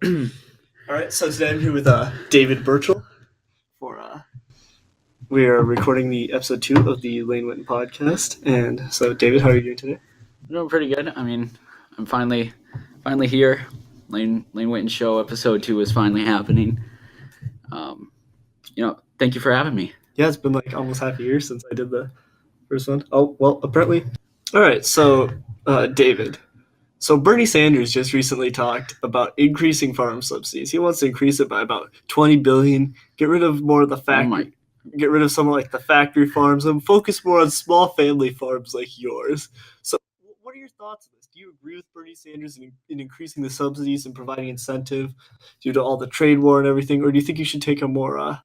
All right, so today I'm here with David Burchell. We are recording the episode 2 of the Lane Whitten podcast. And so, David, how are you doing today? I'm doing pretty good. I mean, I'm finally here. Lane Whitten show episode 2 is finally happening. Thank you for having me. Yeah, it's been like almost half a year since I did the first one. Oh, well, apparently. All right, so, David. So Bernie Sanders just recently talked about increasing farm subsidies. He wants to increase it by about 20 billion, get rid of more of the factory, get rid of some of like the factory farms and focus more on small family farms like yours. So what are your thoughts on this? Do you agree with Bernie Sanders in increasing the subsidies and providing incentive due to all the trade war and everything, or do you think you should take a more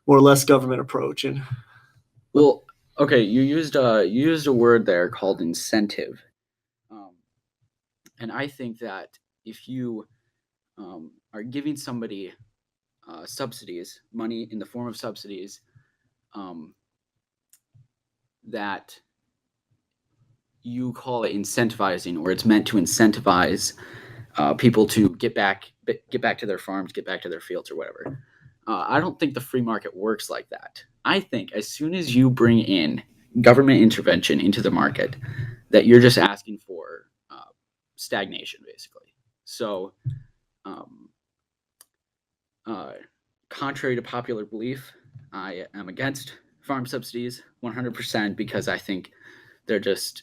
or less government approach? Well, okay, you used a word there called incentive, and I think that if you are giving somebody subsidies, money in the form of subsidies, that you call it incentivizing, or it's meant to incentivize people to get back to their farms, get back to their fields, or whatever. I don't think the free market works like that. I think as soon as you bring in government intervention into the market, that you're just asking for stagnation, basically. So, contrary to popular belief, I am against farm subsidies 100% because I think they're just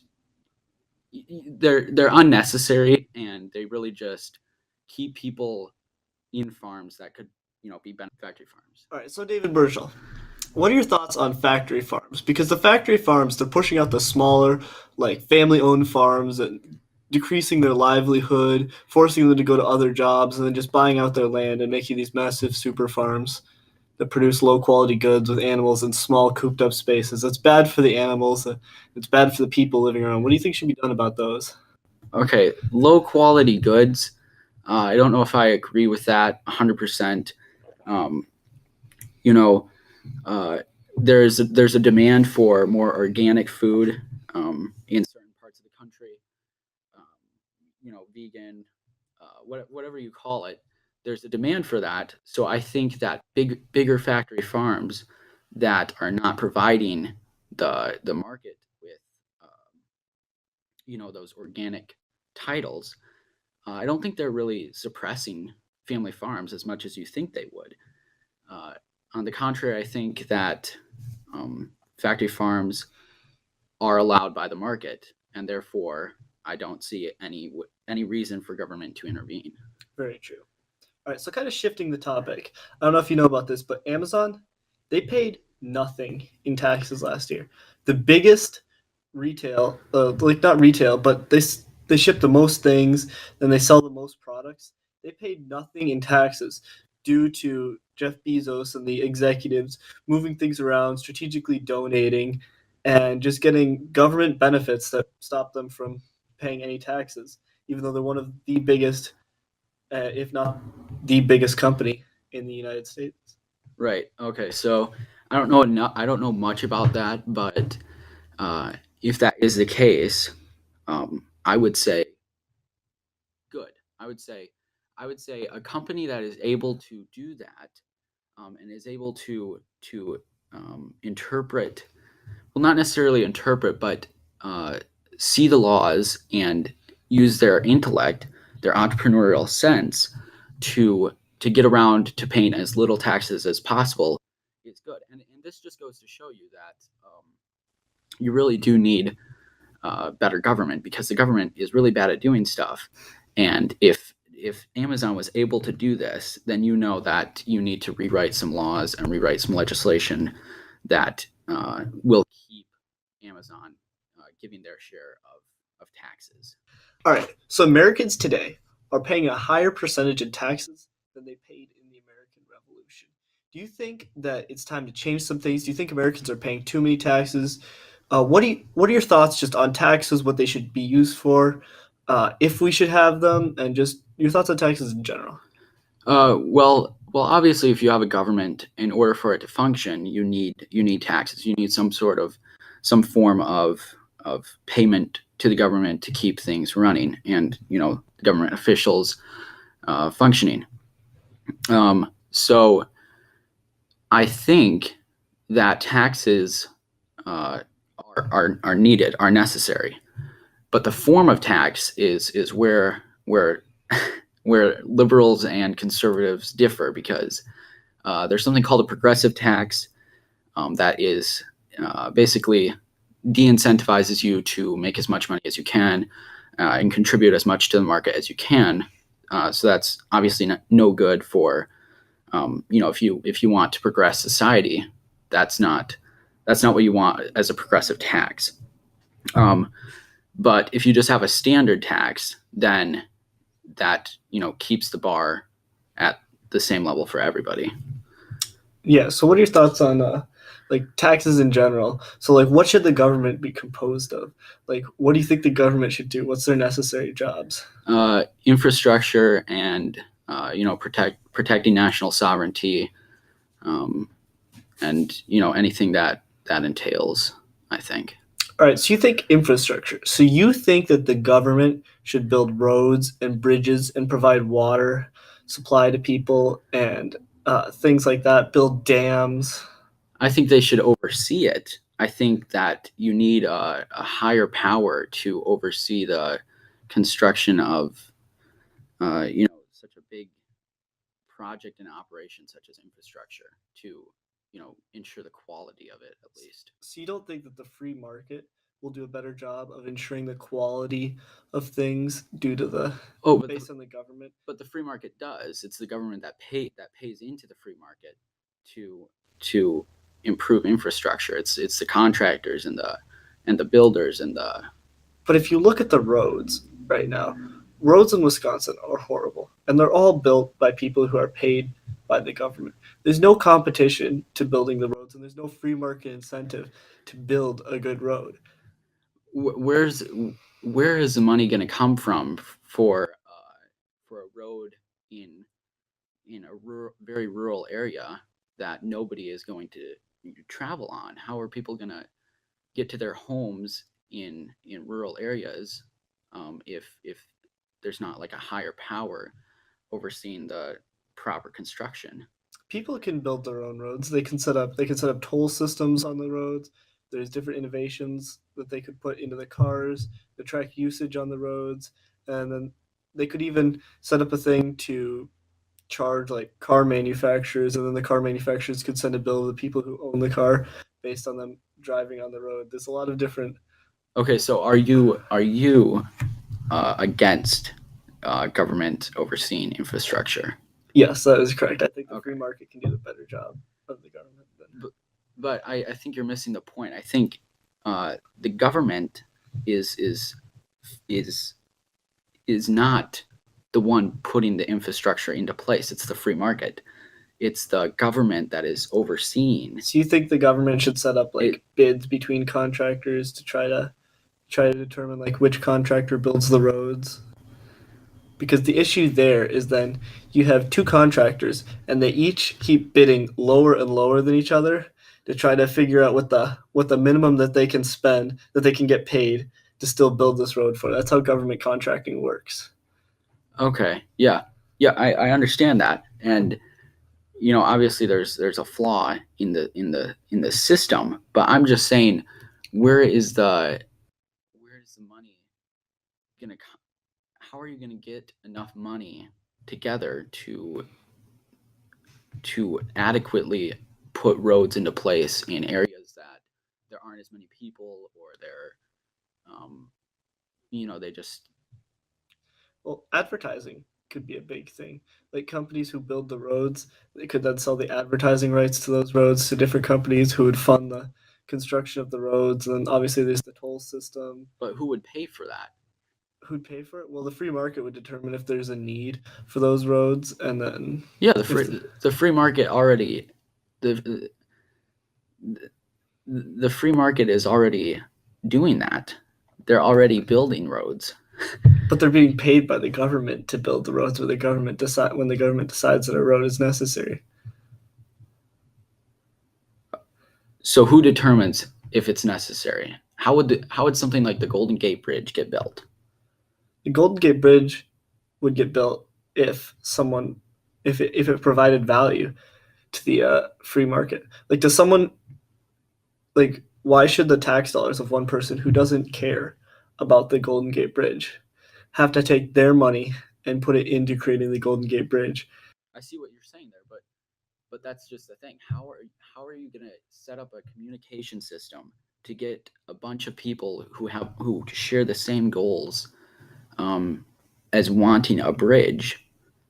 they're unnecessary, and they really just keep people in farms that could be factory farms. All right, so David Burchell, what are your thoughts on factory farms? Because the factory farms, they're pushing out the smaller, like family-owned farms and decreasing their livelihood, forcing them to go to other jobs, and then just buying out their land and making these massive super farms that produce low-quality goods with animals in small, cooped-up spaces. That's bad for the animals. It's bad for the people living around. What do you think should be done about those? Okay, low-quality goods. I don't know if I agree with that 100%. There's a demand for more organic food in certain parts of the country. Vegan, whatever you call it. There's a demand for that. So I think that bigger factory farms that are not providing the market with those organic titles, I don't think they're really suppressing family farms as much as you think they would. On the contrary, I think that factory farms are allowed by the market, and therefore I don't see any reason for government to intervene. Very true. All right, so kind of shifting the topic. I don't know if you know about this, but Amazon, they paid nothing in taxes last year. The biggest retail, like not retail, but they ship the most things, and they sell the most products. They paid nothing in taxes due to Jeff Bezos and the executives moving things around, strategically donating, and just getting government benefits that stop them from paying any taxes, even though they're one of the biggest, if not the biggest company in the United States. Right. Okay. So I don't know. I don't know much about that, but if that is the case, I would say good. I would say a company that is able to do that and is able to interpret, well, not necessarily interpret, but see the laws and use their intellect, their entrepreneurial sense to get around to paying as little taxes as possible is good. And this just goes to show you that you really do need better government, because the government is really bad at doing stuff. And if Amazon was able to do this, then you know that you need to rewrite some laws and rewrite some legislation that will keep Amazon giving their share of taxes. All right, so Americans today are paying a higher percentage in taxes than they paid in the American Revolution. Do you think that it's time to change some things? Do you think Americans are paying too many taxes? What are your thoughts just on taxes, what they should be used for, if we should have them, and just your thoughts on taxes in general? Well, obviously, if you have a government, in order for it to function, you need taxes. You need some form of payment to the government to keep things running, and government officials functioning. So I think that taxes uh, are needed, are necessary, but the form of tax is where where liberals and conservatives differ, because there's something called a progressive tax that is basically de-incentivizes you to make as much money as you can and contribute as much to the market as you can. So that's obviously no good for if you want to progress society. That's not what you want as a progressive tax. Um, but if you just have a standard tax, then that keeps the bar at the same level for everybody. Yeah. So, what are your thoughts on like taxes in general? So, like, what should the government be composed of? Like, what do you think the government should do? What's their necessary jobs? Infrastructure and protecting national sovereignty, and anything that entails, I think. All right. So, you think infrastructure. So, you think that the government should build roads and bridges and provide water supply to people and things like that. Build dams. I think they should oversee it. I think that you need a higher power to oversee the construction of such a big project and operation such as infrastructure to ensure the quality of it, at least. So you don't think that the free market will do a better job of ensuring the quality of things due to the based on the government? But the free market does. It's the government that pays into the free market to improve infrastructure. It's the contractors and the builders and the. But if you look at the roads right now, roads in Wisconsin are horrible, and they're all built by people who are paid by the government. There's no competition to building the roads, and there's no free market incentive to build a good road. Where is the money going to come from for a road in a very rural area that nobody is going to travel on? How are people going to get to their homes in rural areas if there's not like a higher power overseeing the proper construction? People can build their own roads. They can set up toll systems on the roads. There's different innovations that they could put into the cars to track usage on the roads, and then they could even set up a thing to charge like car manufacturers, and then the car manufacturers could send a bill to the people who own the car based on them driving on the road. There's a lot of different. Okay, so are you against government overseeing infrastructure? Yes, that is correct. I think the free market can do a better job of the government. But I think you're missing the point. I think the government is not the one putting the infrastructure into place. It's the free market. It's the government that is overseeing. So you think the government should set up like bids between contractors to try to determine like which contractor builds the roads? Because the issue there is then you have two contractors and they each keep bidding lower and lower than each other to try to figure out what the minimum that they can spend, that they can get paid to still build this road for. That's how government contracting works. Okay. Yeah. I understand that, and obviously there's a flaw in the system. But I'm just saying, where is the money gonna? How are you gonna get enough money together to adequately put roads into place in areas that there aren't as many people, or they just. Well, advertising could be a big thing. Like companies who build the roads, they could then sell the advertising rights to those roads to different companies who would fund the construction of the roads. And then obviously there's the toll system. But who would pay for that? Who'd pay for it? Well, the free market would determine if there's a need for those roads, and then the free market already the free market is already doing that. They're already building roads. But they're being paid by the government to build the roads when the government decides that a road is necessary. So who determines if it's necessary? How would something like the Golden Gate Bridge get built? The Golden Gate Bridge would get built if if it provided value to the free market. Like, does someone like why should the tax dollars of one person who doesn't care about the Golden Gate Bridge have to take their money and put it into creating the Golden Gate Bridge? I see what you're saying there, but that's just the thing. How are you going to set up a communication system to get a bunch of people who share the same goals as wanting a bridge?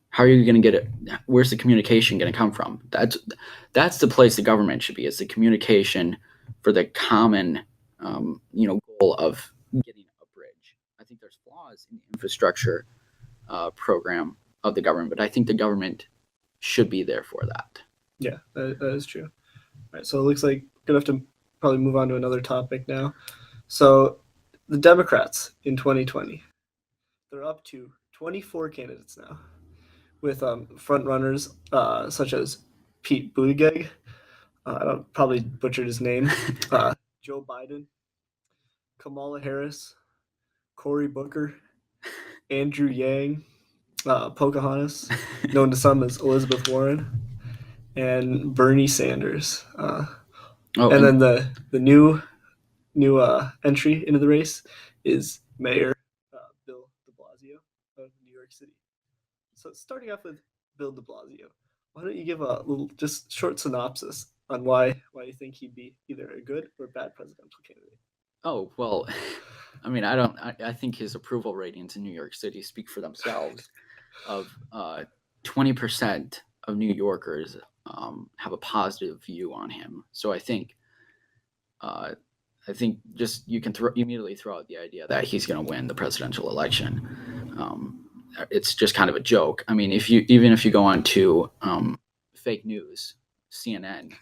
How are you going to get it? Where's the communication going to come from? That's the place the government should be. Is the communication for the common goal of getting a bridge. I think there's flaws in the infrastructure program of the government, but I think the government should be there for that. Yeah, that is true. All right, so it looks like we're gonna have to probably move on to another topic now. So the Democrats in 2020, they're up to 24 candidates now, with front runners such as Pete Buttigieg. I don't probably butchered his name. Joe Biden, Kamala Harris, Cory Booker, Andrew Yang, Pocahontas, known to some as Elizabeth Warren, and Bernie Sanders. And then the new entry into the race is Mayor Bill de Blasio of New York City. So starting off with Bill de Blasio, why don't you give a little just short synopsis on why you think he'd be either a good or bad presidential candidate? Oh, well, I mean, I think his approval ratings in New York City speak for themselves. Of 20% of New Yorkers have a positive view on him. So I think just you can immediately throw out the idea that he's going to win the presidential election. It's just kind of a joke. I mean, even if you go on to fake news, CNN,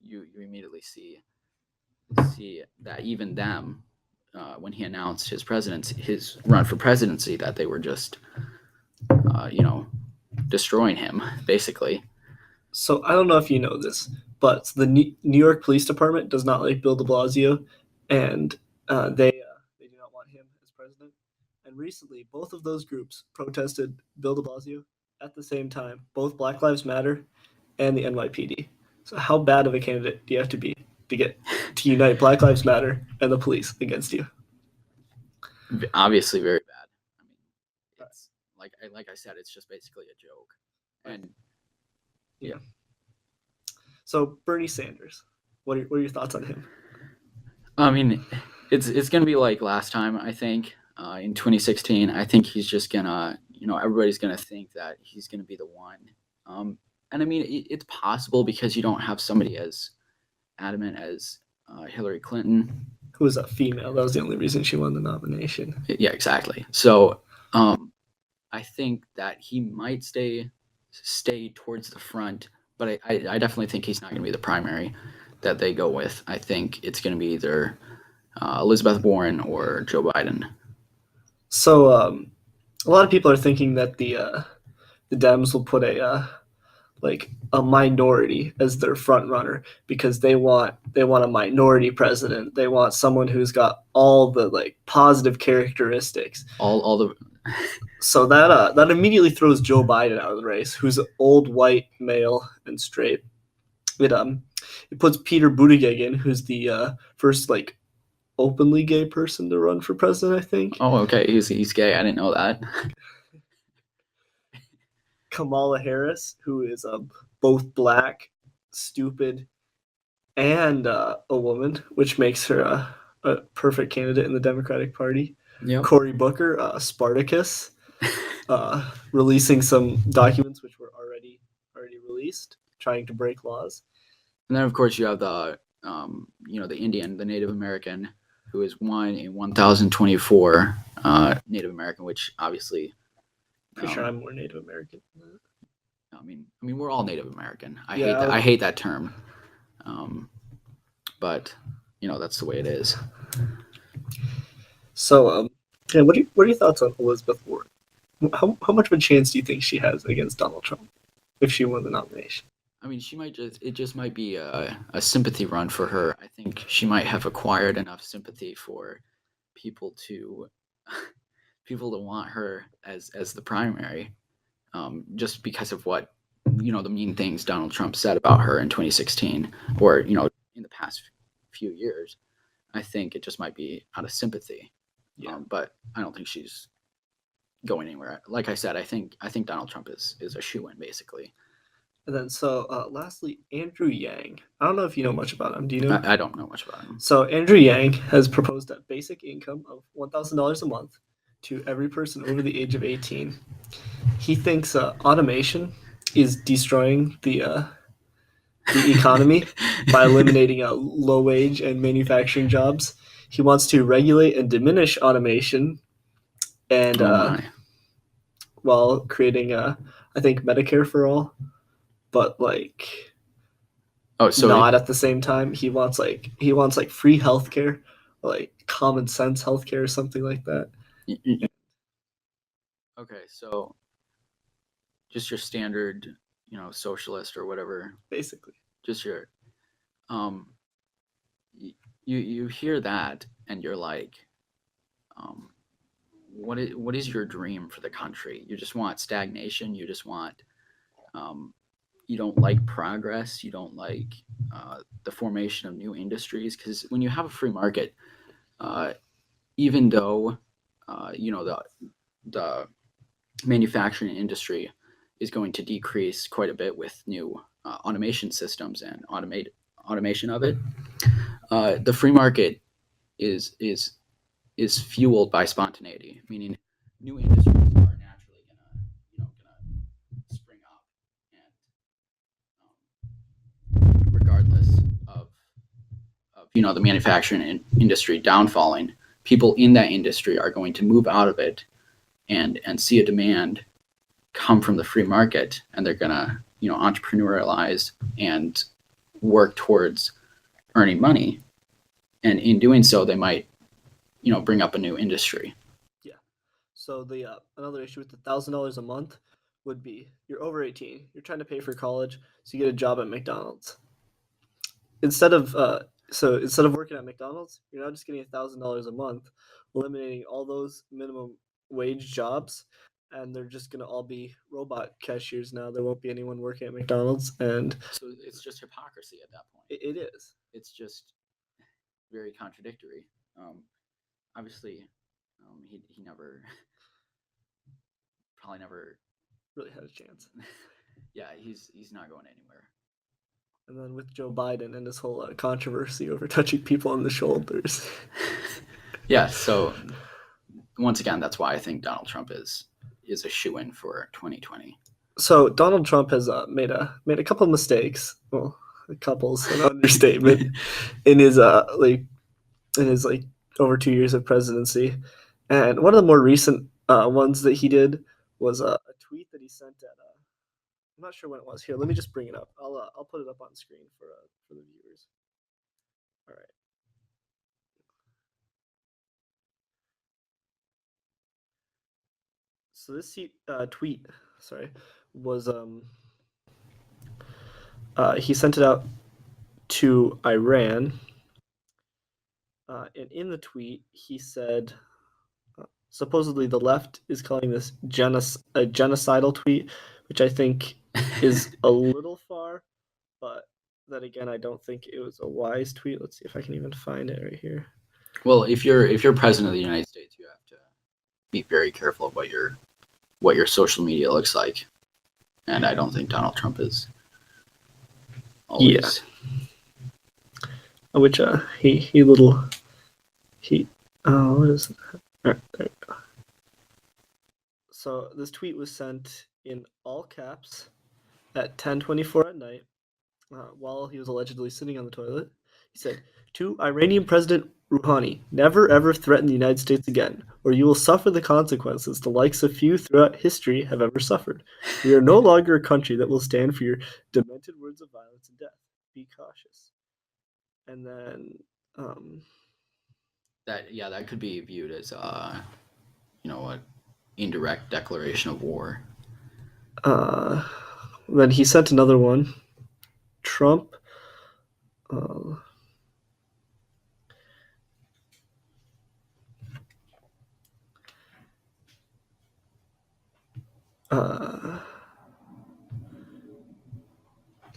you immediately see that even them, when he announced his run for presidency, that they were just destroying him basically. So I don't know if you know this, but the New York Police Department does not like Bill de Blasio, and they do not want him as president. And recently, both of those groups protested Bill de Blasio at the same time, both Black Lives Matter and the NYPD. So how bad of a candidate do you have to be to unite Black Lives Matter and the police against you? Obviously, very bad. I mean, it's like I said, it's just basically a joke. And yeah. So Bernie Sanders, what are your thoughts on him? I mean, it's going to be like last time. I think in 2016, I think he's just gonna, everybody's gonna think that he's gonna be the one. And I mean, it's possible because you don't have somebody as adamant as Hillary Clinton, who was a female. That was the only reason she won the nomination. Yeah, exactly. So I think that he might stay towards the front, but I definitely think he's not going to be the primary that they go with. I think it's going to be either Elizabeth Warren or Joe Biden. So a lot of people are thinking that the Dems will put a minority as their front runner because they want a minority president. They want someone who's got all the positive characteristics. All the So that immediately throws Joe Biden out of the race, who's an old white male and straight. It puts Peter Buttigieg in, who's the first openly gay person to run for president, I think. Oh, okay, he's gay. I didn't know that. Kamala Harris, who is both black, stupid, and a woman, which makes her a perfect candidate in the Democratic Party. Yep. Cory Booker, Spartacus, releasing some documents which were already released, trying to break laws. And then, of course, you have the the Indian, the Native American, who is one in 1,024 Native American, which obviously. Pretty sure I'm more Native American. I mean, we're all Native American. I hate that term, but that's the way it is. So, what are your thoughts on Elizabeth Warren? How much of a chance do you think she has against Donald Trump if she won the nomination? I mean, it just might be a sympathy run for her. I think she might have acquired enough sympathy for people to want her as the primary, just because of what the mean things Donald Trump said about her in 2016, or in the past few years, I think it just might be out of sympathy. Yeah. But I don't think she's going anywhere. Like I said, I think Donald Trump is a shoo-in basically. And then lastly, Andrew Yang. I don't know if you know much about him. Do you know? I don't know much about him. So Andrew Yang has proposed a basic income of $1,000 a month to every person over the age of 18. He thinks automation is destroying the economy by eliminating low wage and manufacturing jobs. He wants to regulate and diminish automation, and while creating I think Medicare for all, but like not at the same time. He wants free healthcare, like common sense healthcare or something like that. Okay, so just your standard, socialist or whatever. Basically. Just your you hear that and you're like, what is your dream for the country? You just want stagnation. You just want, you don't like progress. You don't like the formation of new industries, because when you have a free market, even though the manufacturing industry is going to decrease quite a bit with new automation systems and automation of it, the free market is fueled by spontaneity, meaning new industries are naturally gonna spring up, and regardless of the manufacturing industry downfalling, people in that industry are going to move out of it and see a demand come from the free market, and they're gonna entrepreneurialize and work towards earning money, and in doing so they might bring up a new industry. Yeah. So the another issue with the $1,000 a month would be you're over 18, you're trying to pay for college, so you get a job at McDonald's. Instead of working at McDonald's, you're now just getting $1,000 a month, eliminating all those minimum wage jobs, and they're just gonna all be robot cashiers now. There won't be anyone working at McDonald's, and so it's just hypocrisy at that point. It is. It's just very contradictory. Obviously, he probably never really had a chance. Yeah, he's not going anywhere. And then with Joe Biden and this whole controversy over touching people on the shoulders. Yeah, so once again, that's why I think Donald Trump is a shoo-in for 2020. So Donald Trump has made a couple of mistakes. Well, a couple's an understatement in his over 2 years of presidency. And one of the more recent ones that he did was a tweet that he sent at I'm not sure when it was. Here, let me just bring it up. I'll put it up on screen for the viewers. All right. So this tweet, was he sent it out to Iran, and in the tweet he said, supposedly the left is calling this a genocidal tweet, which I think is a little far, but then again, I don't think it was a wise tweet. Let's see if I can even find it right here. Well, if you're president of the United States, you have to be very careful of what your social media looks like, and I don't think Donald Trump is always. Yeah. Which what is it? All right, there you go. So this tweet was sent in all caps at 10:24 at night, while he was allegedly sitting on the toilet. He said, "To Iranian President Rouhani, never ever threaten the United States again, or you will suffer the consequences the likes of few throughout history have ever suffered. We are no longer a country that will stand for your demented words of violence and death. Be cautious." And then that could be viewed as an indirect declaration of war. Then he sent another one. Trump.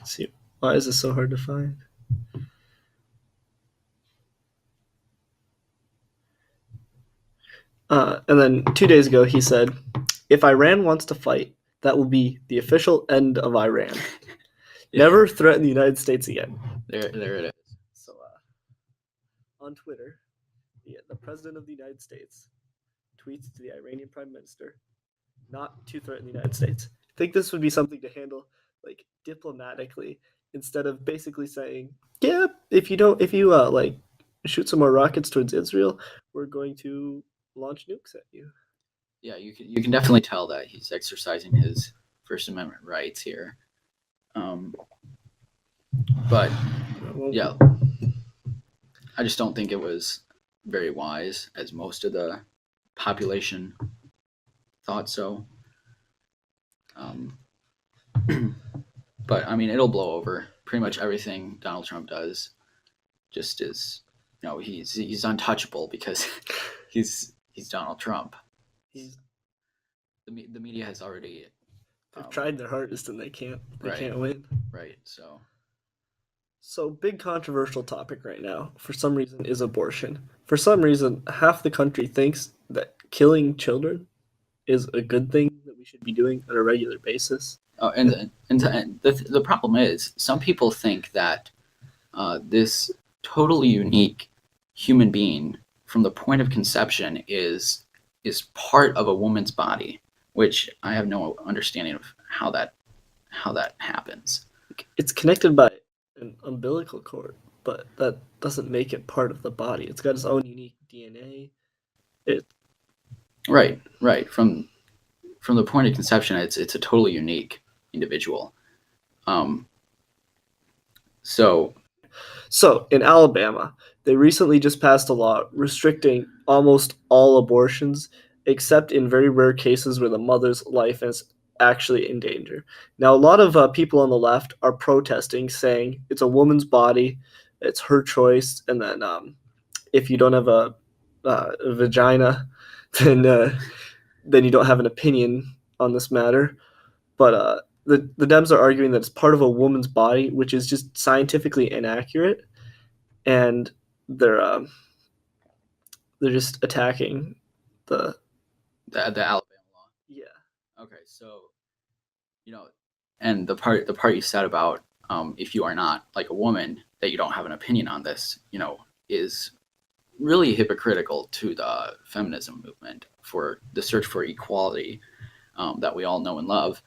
Let's see, why is this so hard to find? And then 2 days ago, he said, "If Iran wants to fight, that will be the official end of Iran. Never threaten the United States again." There it is. So on Twitter, the President of the United States tweets to the Iranian Prime Minister not to threaten the United States. I think this would be something to handle like diplomatically instead of basically saying, "Yeah, if you like shoot some more rockets towards Israel, we're going to launch nukes at you." Yeah, you can definitely tell that he's exercising his First Amendment rights here. But yeah, I just don't think it was very wise, as most of the population thought so. But I mean, it'll blow over. Pretty much everything Donald Trump does just is, he's untouchable because he's Donald Trump. He's The media has already they've tried their hardest and they can't Right. win. Right. So big controversial topic right now for some reason is abortion. For some reason, half the country thinks that killing children is a good thing that we should be doing on a regular basis. Oh, and the problem is, some people think that this totally unique human being, from the point of conception, is part of a woman's body, which I have no understanding of how that happens. It's connected by an umbilical cord, but that doesn't make it part of the body. It's got its own unique DNA. Right. From the point of conception, it's a totally unique individual. So in Alabama, they recently just passed a law restricting almost all abortions, except in very rare cases where the mother's life is actually in danger. Now, a lot of people on the left are protesting, saying it's a woman's body, it's her choice, and then if you don't have a vagina, then you don't have an opinion on this matter. But the Dems are arguing that it's part of a woman's body, which is just scientifically inaccurate, and they're just attacking the Alabama law. Yeah. Okay, so and the part you said about if you are not like a woman, that you don't have an opinion on this, is really hypocritical to the feminism movement, for the search for equality that we all know and love.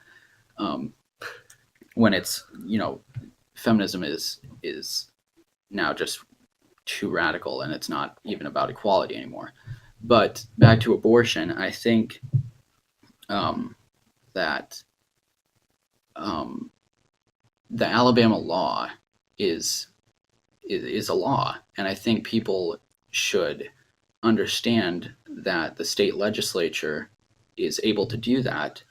When it's feminism is now just too radical, and it's not even about equality anymore. But back to abortion, I think that the Alabama law is a law, and I think people should understand that the state legislature is able to do that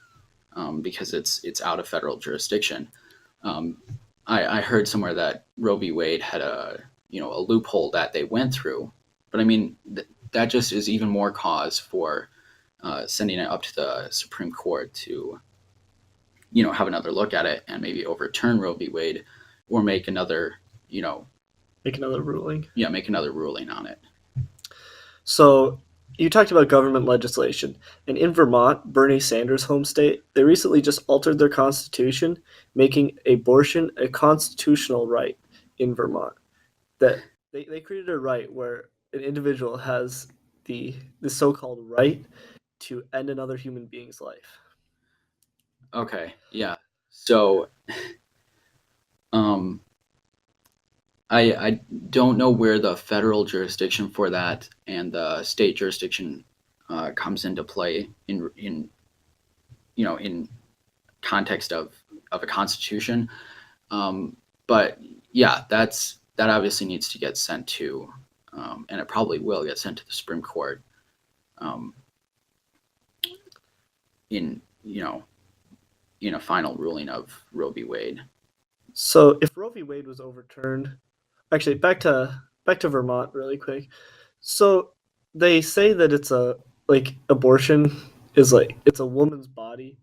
because it's out of federal jurisdiction. I heard somewhere that Roe v. Wade had a loophole that they went through, but I mean that just is even more cause for sending it up to the Supreme Court to have another look at it and maybe overturn Roe v. Wade, or make another ruling. Yeah, make another ruling on it. So you talked about government legislation, and in Vermont, Bernie Sanders' home state, they recently just altered their constitution, making abortion a constitutional right in Vermont. That they created a right where an individual has the so-called right to end another human being's life. Okay, yeah. So, I don't know where the federal jurisdiction for that and the state jurisdiction comes into play in context of a constitution. But yeah, that obviously needs to get sent to, and it probably will get sent to the Supreme Court. In a final ruling of Roe v. Wade. So if Roe v. Wade was overturned, actually back to Vermont really quick. So they say that it's abortion is it's a woman's body,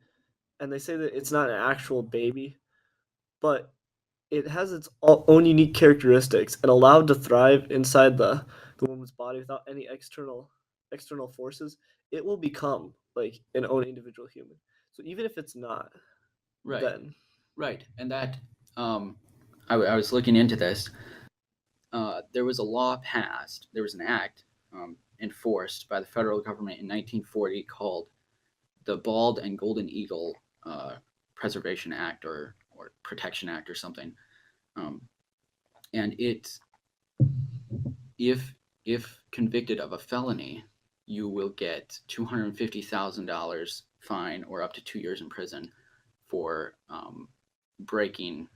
and they say that it's not an actual baby, but it has its own unique characteristics and allowed to thrive inside the woman's body without any external forces, it will become like an own individual human. So even if it's not, Right. then Right. And that I was looking into this. There was a law passed. There was an act enforced by the federal government in 1940 called the Bald and Golden Eagle Preservation Act or Protection Act or something. And it, if convicted of a felony, you will get $250,000 fine or up to 2 years in prison for breaking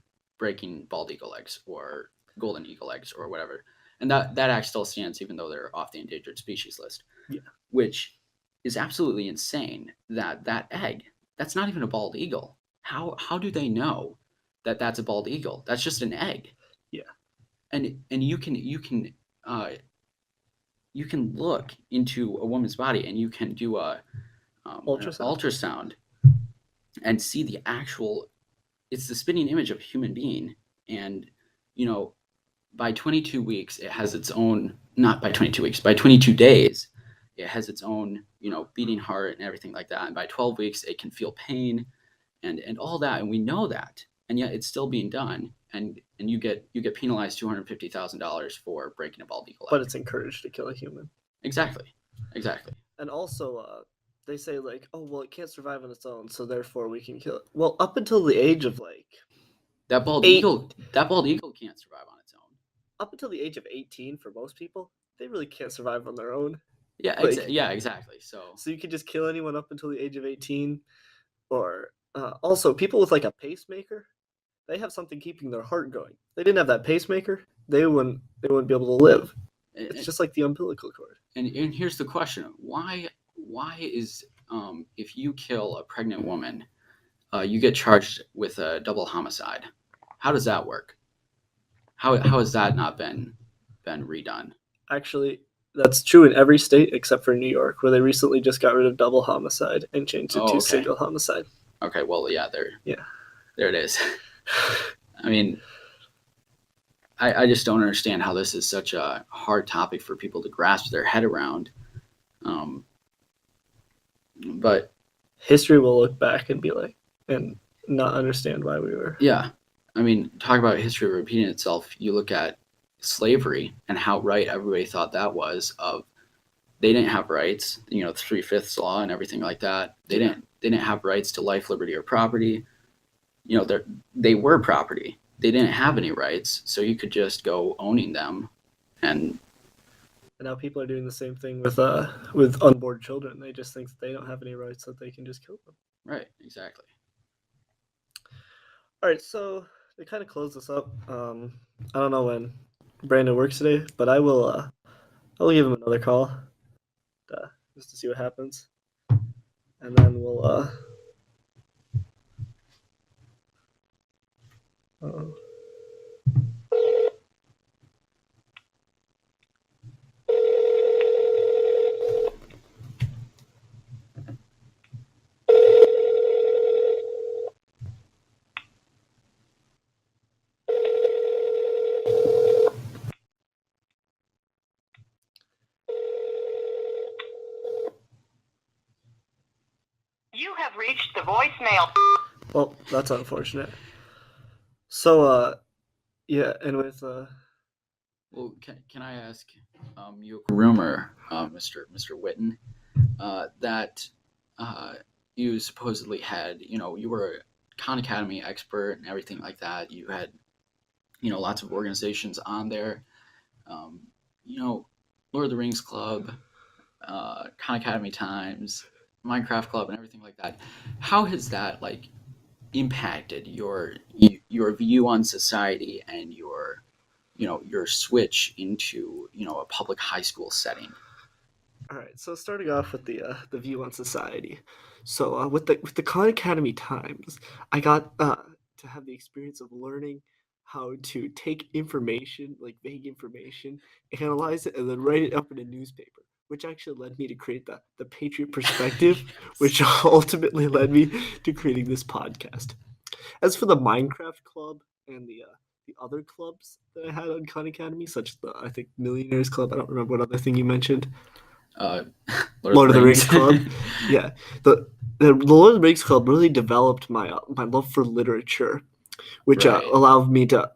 bald eagle eggs or golden eagle eggs or whatever. And that act still stands even though they're off the endangered species list. Yeah. Which is absolutely insane that egg, that's not even a bald eagle. How do they know that that's a bald eagle? That's just an egg. Yeah. And you can look into a woman's body and you can do an ultrasound and see the actual, it's the spitting image of a human being. And, by 22 weeks, it has its own, not by 22 weeks, by 22 days, it has its own, beating heart and everything like that. And by 12 weeks, it can feel pain and all that. And we know that. And yet it's still being done. And you get penalized $250,000 for breaking a bald eagle egg. But it's encouraged to kill a human. Exactly. And also, they say like, oh well, it can't survive on its own, so therefore we can kill it. Well, up until the age of like that bald eagle can't survive on its own. Up until the age of 18, for most people, they really can't survive on their own. Yeah, exactly. So you could just kill anyone up until the age of 18, or also people with like a pacemaker. They have something keeping their heart going. They didn't have that pacemaker, they wouldn't be able to live. It's just like the umbilical cord. And here's the question: Why is if you kill a pregnant woman, you get charged with a double homicide? How does that work? How has that not been redone? Actually, that's true in every state except for New York, where they recently just got rid of double homicide and changed it to single homicide. Okay, well, yeah, there it is. I mean, I just don't understand how this is such a hard topic for people to grasp their head around. But history will look back and be like, and not understand why we were. Yeah. I mean, talk about history repeating itself. You look at slavery and how right everybody thought that was. Of they didn't have rights, the 3/5 law and everything like that. They didn't have rights to life, liberty, or property. They were property. They didn't have any rights, so you could just go owning them. And now people are doing the same thing with unborn children. They just think that they don't have any rights, that they can just kill them. Right, exactly. All right, so to kind of close this up, I don't know when Brandon works today, but I will give him another call just to see what happens, and then we'll You have reached the voicemail. Well, that's unfortunate. So, yeah, and with well, can I ask you a rumor, Mr. Whitten, that you supposedly had, you were a Khan Academy expert and everything like that. You had, lots of organizations on there. Lord of the Rings Club, Khan Academy Times, Minecraft Club, and everything like that. How has that impacted your view on society and your switch into a public high school setting? All right, so starting off with the view on society. So with the Khan Academy Times, I got to have the experience of learning how to take information, like vague information, analyze it, and then write it up in a newspaper, which actually led me to create the Patriot Perspective, which ultimately led me to creating this podcast. As for the Minecraft Club and the the other clubs that I had on Khan Academy, such as the I think Millionaires Club. I don't remember what other thing you mentioned. Uh, Lord of the Rings Club. Yeah, the Lord of the Rings Club really developed my love for literature, which Right. allowed me to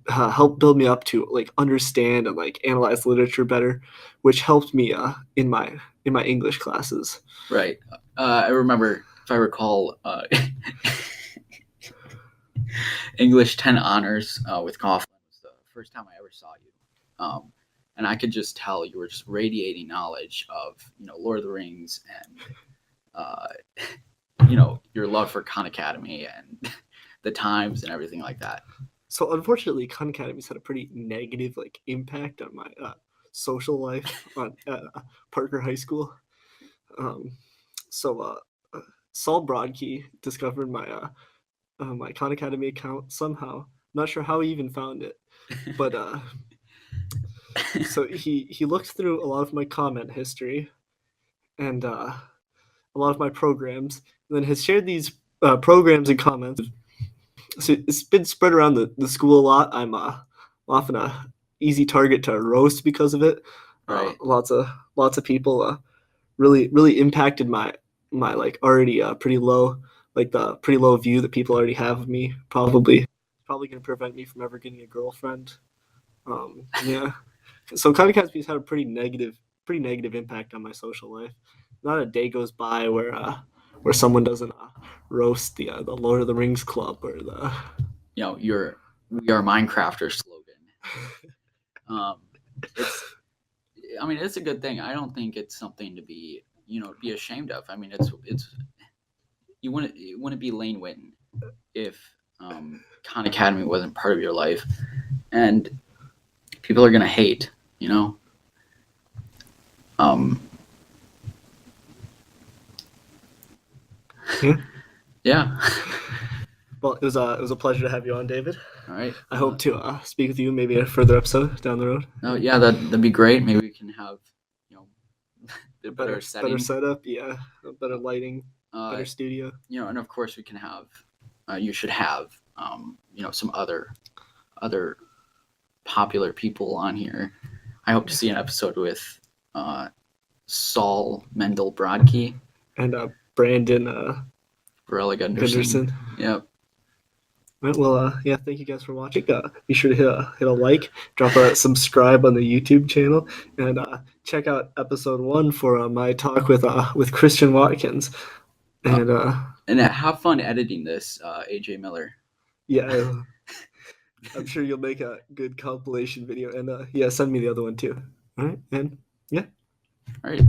helped build me up to like understand and like analyze literature better, which helped me in my English classes. Right. I remember, if I recall, English 10 honors with Coughlin was the first time I ever saw you. And I could just tell you were just radiating knowledge of, Lord of the Rings and, your love for Khan Academy and the times and everything like that. So unfortunately, Khan Academy's had a pretty negative like impact on my social life on Parker High School. So Saul Broadkey discovered my my Khan Academy account somehow. Not sure how he even found it, but so he looked through a lot of my comment history and a lot of my programs, and then has shared these programs and comments. So it's been spread around the school a lot. I'm often a easy target to roast because of it. Right. Lots of people really impacted my like already pretty low view that people already have of me. Probably going to prevent me from ever getting a girlfriend. Yeah. So Khan Academy's had a pretty negative impact on my social life. Not a day goes by where someone doesn't roast the Lord of the Rings Club or the your "We Are Minecrafters" slogan. It's a good thing. I don't think it's something to be ashamed of. I mean, it's you wouldn't be Lane Whitten if Khan Academy wasn't part of your life, and people are gonna hate. Yeah. Well, it was a pleasure to have you on, David. All right. I hope to speak with you maybe in a further episode down the road. Oh yeah, that'd be great. Maybe we can have a better setting, better setup, yeah, better lighting, better studio. And of course we can have. You should have some other popular people on here. I hope to see an episode with Saul Mendel Broadkey and Brandon Varela Gunderson. Yep. Right, well, yeah, thank you guys for watching. Be sure to hit a like, drop a subscribe on the YouTube channel, and check out episode 1 for my talk with Christian Watkins. And have fun editing this, AJ Miller. Yeah, I'm sure you'll make a good compilation video. And yeah, send me the other one too. All right, and yeah. All right.